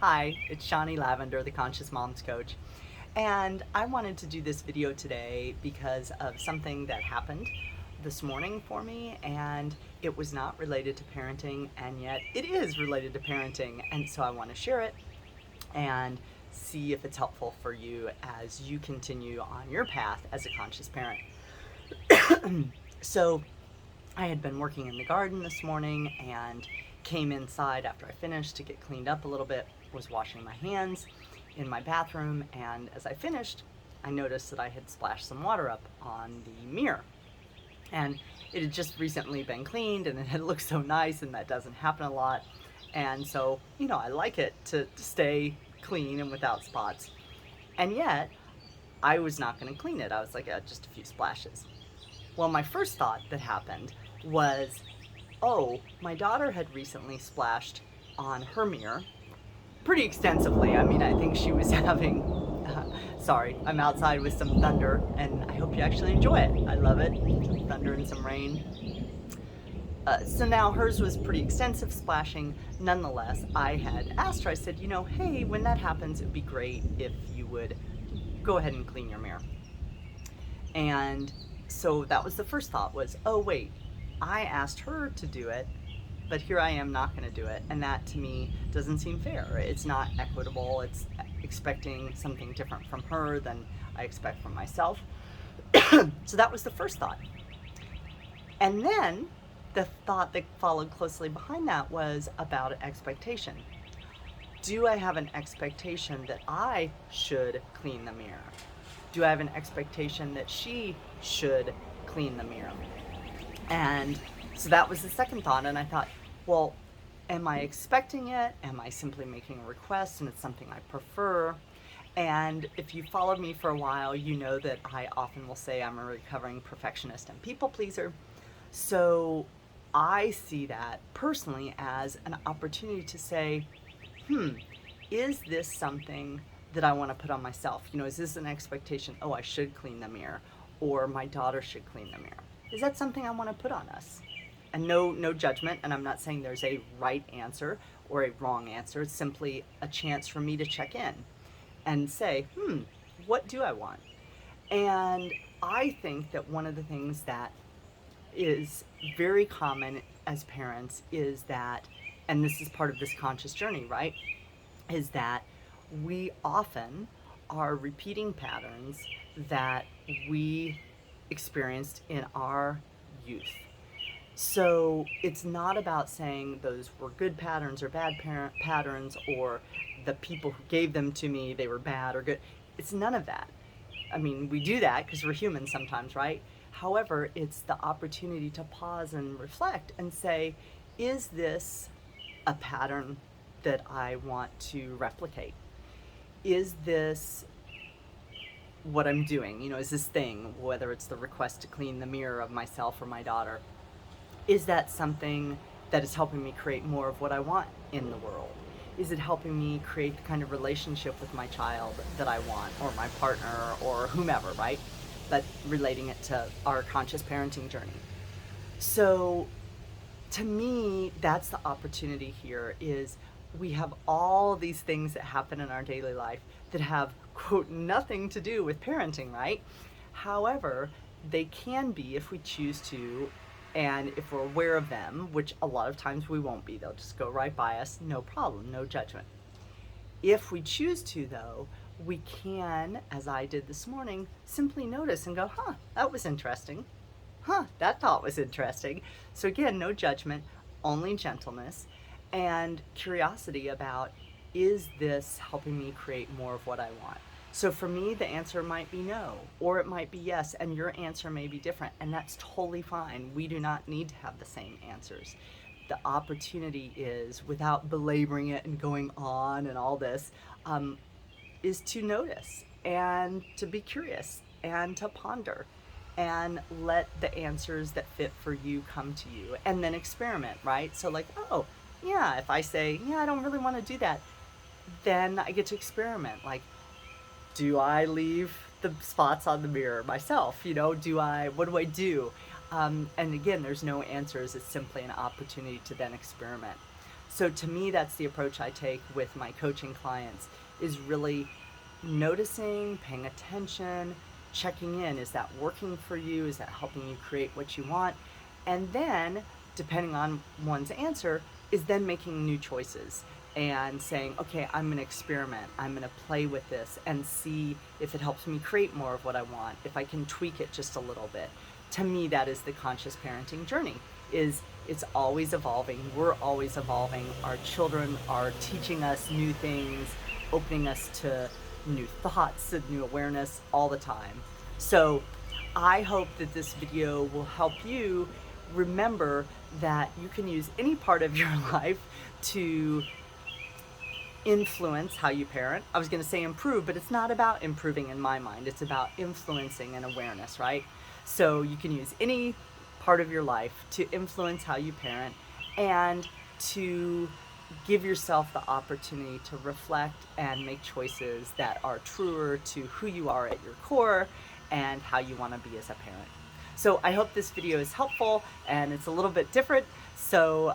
Hi, it's Shonnie Lavender, the Conscious Moms Coach, and I wanted to do this video today because of something that happened this morning for me, and it was not related to parenting, and yet it is related to parenting, and so I want to share it and see if it's helpful for you as you continue on your path as a conscious parent. So I had been working in the garden this morning and came inside after I finished to get cleaned up a little bit, was washing my hands in my bathroom, and as I finished, I noticed that I had splashed some water up on the mirror. And it had just recently been cleaned and it had looked so nice, and that doesn't happen a lot. And so, I like it to stay clean and without spots. And yet, I was not going to clean it. I was like, just a few splashes. Well, my first thought that happened was, oh, my daughter had recently splashed on her mirror pretty extensively. I mean, I think she was having, sorry, I'm outside with some thunder, and I hope you actually enjoy it. I love it, some thunder and some rain. So now hers was pretty extensive splashing. Nonetheless, I had asked her, I said, hey, when that happens, it would be great if you would go ahead and clean your mirror. And so that was the first thought was, oh wait, I asked her to do it, but here I am not going to do it. And that to me doesn't seem fair. It's not equitable. It's expecting something different from her than I expect from myself. So that was the first thought. And then the thought that followed closely behind that was about expectation. Do I have an expectation that I should clean the mirror? Do I have an expectation that she should clean the mirror? And so that was the second thought, and I thought, well, am I expecting it? Am I simply making a request and it's something I prefer? And if you followed me for a while, you know that I often will say I'm a recovering perfectionist and people pleaser. So I see that personally as an opportunity to say, is this something that I want to put on myself? Is this an expectation, oh, I should clean the mirror, or my daughter should clean the mirror? Is that something I want to put on us? And no judgment, and I'm not saying there's a right answer or a wrong answer. It's simply a chance for me to check in and say, what do I want? And I think that one of the things that is very common as parents is that, and this is part of this conscious journey, right, is that we often are repeating patterns that we experienced in our youth. So it's not about saying those were good patterns or bad patterns, or the people who gave them to me, they were bad or good. It's none of that. I mean, we do that because we're human sometimes, right? However, it's the opportunity to pause and reflect and say, is this a pattern that I want to replicate? Is this what I'm doing? Is this thing, whether it's the request to clean the mirror of myself or my daughter, is that something that is helping me create more of what I want in the world? Is it helping me create the kind of relationship with my child that I want, or my partner, or whomever, right? But relating it to our conscious parenting journey. So to me, that's the opportunity here, is we have all these things that happen in our daily life that have, quote, nothing to do with parenting, right? However, they can be if we choose to, and if we're aware of them, which a lot of times we won't be. They'll just go right by us, no problem, no judgment. If we choose to, though, we can, as I did this morning, simply notice and go, that was interesting. That thought was interesting. So again, no judgment, only gentleness and curiosity about, is this helping me create more of what I want? So for me, the answer might be no, or it might be yes, and your answer may be different, and that's totally fine. We do not need to have the same answers. The opportunity is, without belaboring it and going on and all this, is to notice and to be curious and to ponder and let the answers that fit for you come to you, and then experiment, right? So like, oh, yeah, if I say, I don't really want to do that, then I get to experiment. Like, do I leave the spots on the mirror myself? What do I do? And again, there's no answers. It's simply an opportunity to then experiment. So to me, that's the approach I take with my coaching clients, is really noticing, paying attention, checking in. Is that working for you? Is that helping you create what you want? And then, depending on one's answer, is then making new choices and saying, okay, I'm going to experiment. I'm going to play with this and see if it helps me create more of what I want, if I can tweak it just a little bit. To me, that is the conscious parenting journey. It's always evolving. We're always evolving. Our children are teaching us new things, opening us to new thoughts and new awareness all the time. So I hope that this video will help you remember that you can use any part of your life to influence how you parent. I was going to say improve, but it's not about improving in my mind. It's about influencing and awareness, right? So you can use any part of your life to influence how you parent and to give yourself the opportunity to reflect and make choices that are truer to who you are at your core and how you want to be as a parent. So I hope this video is helpful, and it's a little bit different. So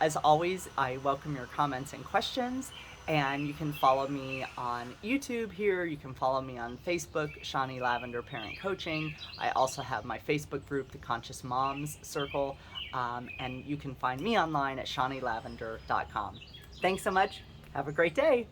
as always, I welcome your comments and questions, and you can follow me on YouTube here. You can follow me on Facebook, Shonnie Lavender Parent Coaching. I also have my Facebook group, the Conscious Moms Circle, and you can find me online at shonnielavender.com. Thanks so much. Have a great day.